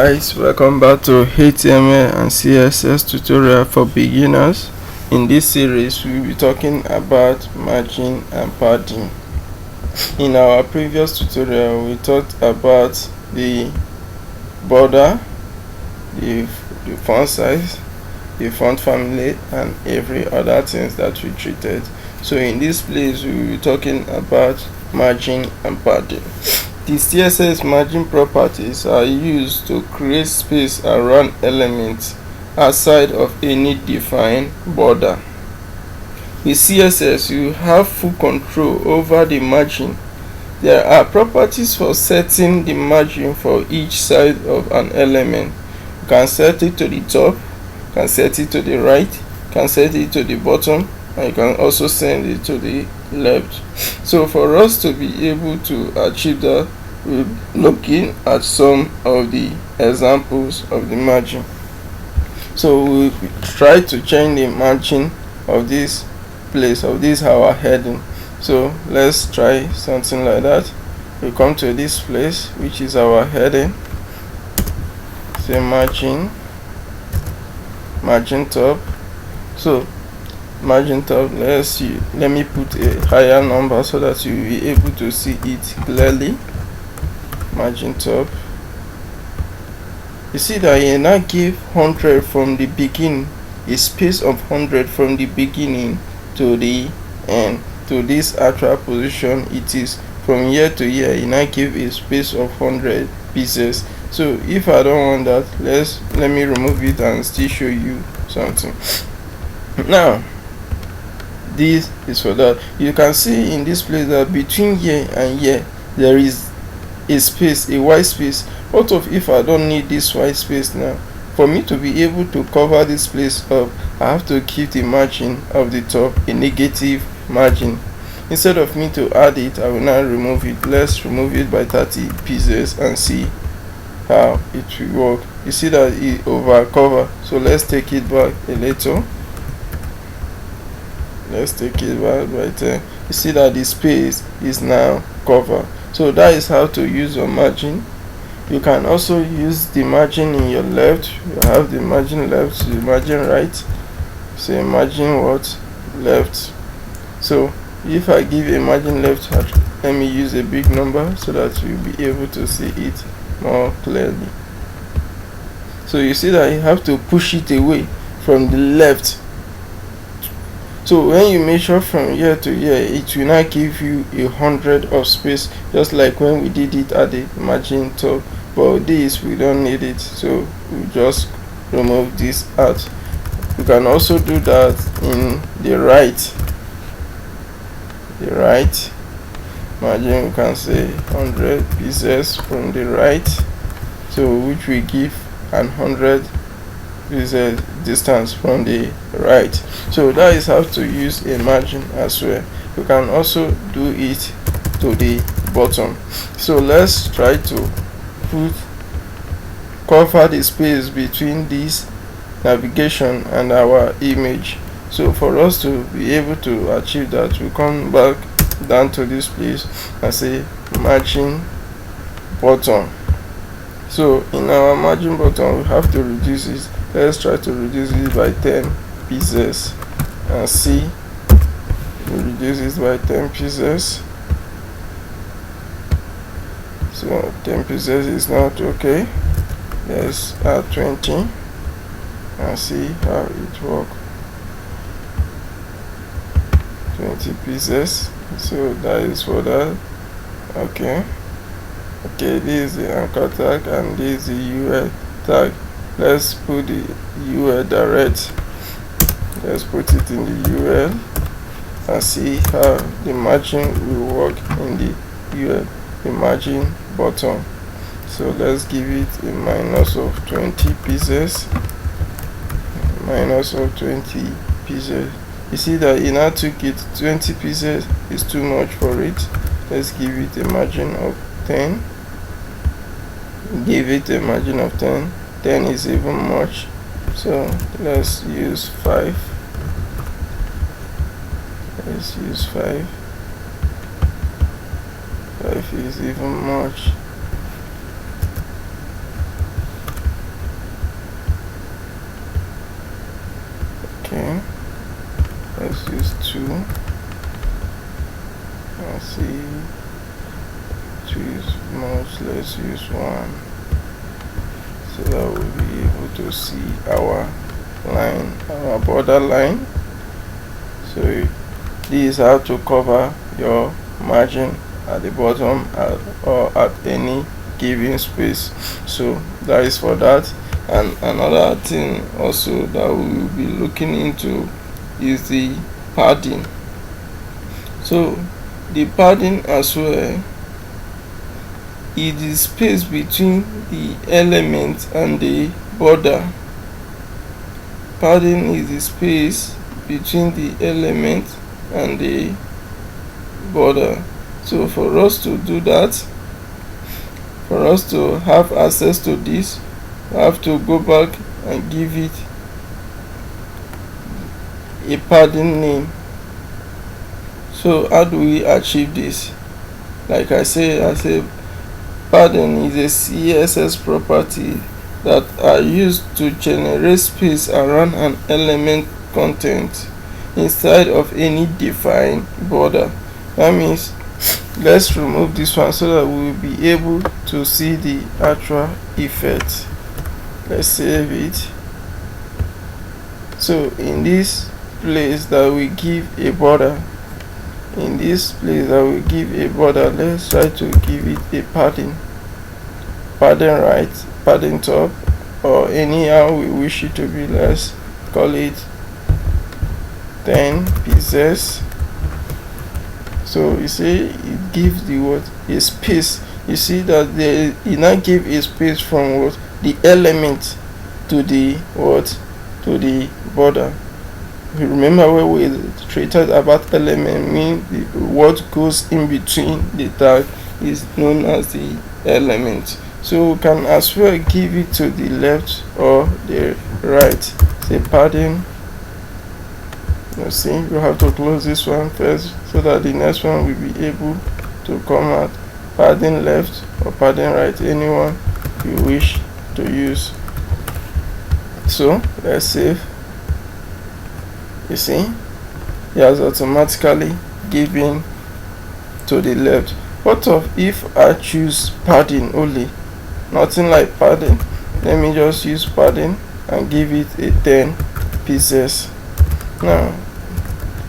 Guys, welcome back to HTML and CSS tutorial for beginners. In this series we will be talking about margin and padding. In our previous tutorial we talked about the border, the font size, the font family and every other things that we treated. So in this place we will be talking about margin and padding. The CSS margin properties are used to create space around elements outside of any defined border. With CSS, you have full control over the margin. There are properties for setting the margin for each side of an element. You can set it to the top, you can set it to the right, you can set it to the bottom, and you can also send it to the left. So for us to be able to achieve that, we're looking at some of the examples of the margin. So we try to change the margin of this place, of this our heading. So let's try something like that. We come to this place, which is our heading. Say margin top. So margin top, let's see, let me put a higher number so that you will be able to see it clearly. Margin top, you see that you now give 100 from the beginning, a space of 100 from the beginning to the end. To this actual position, it is from here to here, you now give a space of 100 pieces. So if I don't want that, let me remove it and still show you something. Now this is for that. You can see in this place that between here and here there is a space, a white space. What if I don't need this white space now? For me to be able to cover this place up, I have to keep the margin of the top a negative margin. Instead of me to add it, I will now remove it. Let's remove it by 30 pieces and see how it will work. You see that it over cover, so let's take it back a little. Let's take it back by 10. You see that the space is now covered. So that is how to use your margin. You can also use the margin in your left. You have the margin left, the margin right. Say margin what? Left. So if I give a margin left, let me use a big number so that you'll be able to see it more clearly. So you see that you have to push it away from the left. So when you measure from here to here, it will not give you 100 of space, just like when we did it at the margin top. But this we don't need it, so we just remove this out. You can also do that in the right. The right margin, you can say 100 pieces from the right, so which will give 100 pieces distance from the right. So that is how to use a margin as well. You can also do it to the bottom. So let's try to cover the space between this navigation and our image. So for us to be able to achieve that, we come back down to this place and say margin bottom. So in our margin bottom, we have to reduce it. Let's try to reduce it by 10 pieces and see. We reduce it by 10 pieces. So 10 pieces is not okay. Let's add 20 and see how it works. 20 pieces. So that is for that. Okay, this is the anchor tag and this is the UL tag. Let's put the UL direct. Let's put it in the UL and see how the margin will work in the UL, the margin bottom. So let's give it a minus of 20 pieces. Minus of 20 pieces. You see that it now took it 20 pieces is too much for it. Let's give it a margin of 10. Give it a margin of 10. 10 is even much, so let's use 5. Let's use 5. 5 is even much. let's use 2. Let's see, 2 is much, let's use 1, so that we'll be able to see our line, our border line. So this is how to cover your margin at the bottom or at any given space. So that is for that. And another thing also that we will be looking into is the padding. So the padding as well is the space between the element and the border. Padding is the space between the element and the border. So for us to do that, for us to have access to this, we have to go back and give it a padding name. So how do we achieve this? Like I say padding is a CSS property that are used to generate space around an element content inside of any defined border. That means let's remove this one so that we will be able to see the actual effect. Let's save it. So in this place that we give a border, let's try to give it a padding right, padding top, or anyhow we wish it to be. Let's call it 10 pieces. So you see it gives the a space. You see that it now give a space from the element to the border. You remember where we treated about element, mean what goes in between the tag is known as the element. So we can as well give it to the left or the right. Say padding. You see, you have to close this one first so that the next one will be able to come out. Padding left or padding right, anyone you wish to use. So let's save. You see, it has automatically given to the left. What of if I choose padding only? Nothing like padding. Let me just use padding and give it a 10 pieces. Now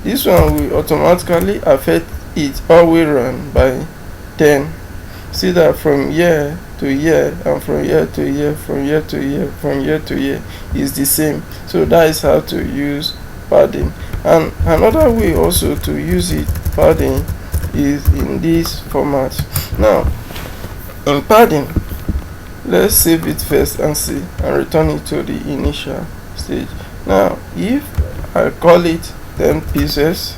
this one will automatically affect it always run by 10. See that from here to here and from here to here, from here to here, from here to here is the same. So that is how to use padding. And another way also to use it, padding, is in this format. Now in padding, let's save it first and see and return it to the initial stage. Now if I call it 10 pieces,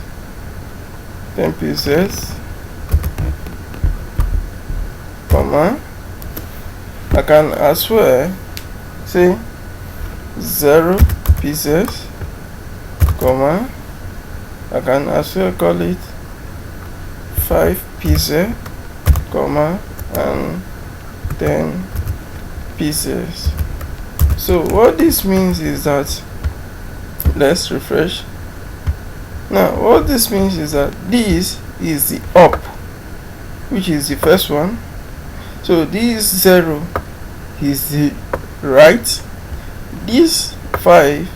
comma, I can as well say 0 pieces, comma, I can as well call it 5 pieces, comma, and 10 pieces. So what this means is that, let's refresh. Now what this means is that this is the up, which is the first one. So this 0 is the right, this 5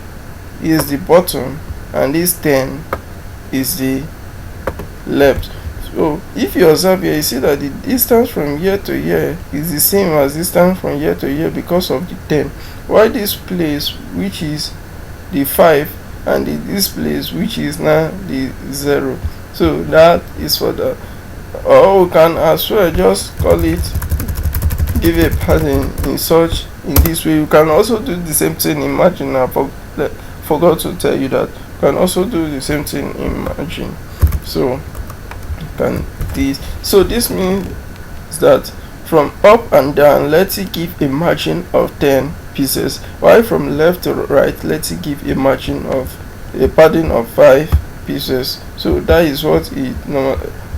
is the bottom, and this 10 is the left. So if you observe here, you see that the distance from here to here is the same as distance from here to here because of the 10. While this place, which is the 5, and this place, which is now the 0. So that is for the, or we can as well just call it, give a padding in this way. You can also do the same thing in margin. I forgot to tell you that you can also do the same thing in margin. So this means that from up and down, let it give a margin of 10 pieces, while from left to right, let it give a margin of a padding of 5 pieces. So that is what it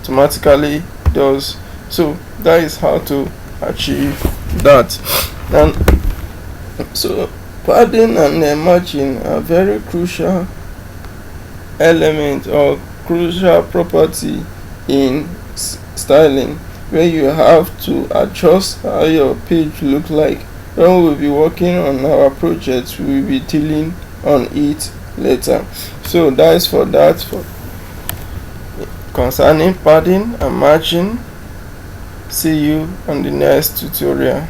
automatically does. So that is how to achieve that. And so padding and margin are very crucial element or crucial property in styling, where you have to adjust how your page look like. When we'll be working on our project, we will be dealing on it later. So that is for that for concerning padding and margin. See you on the next tutorial.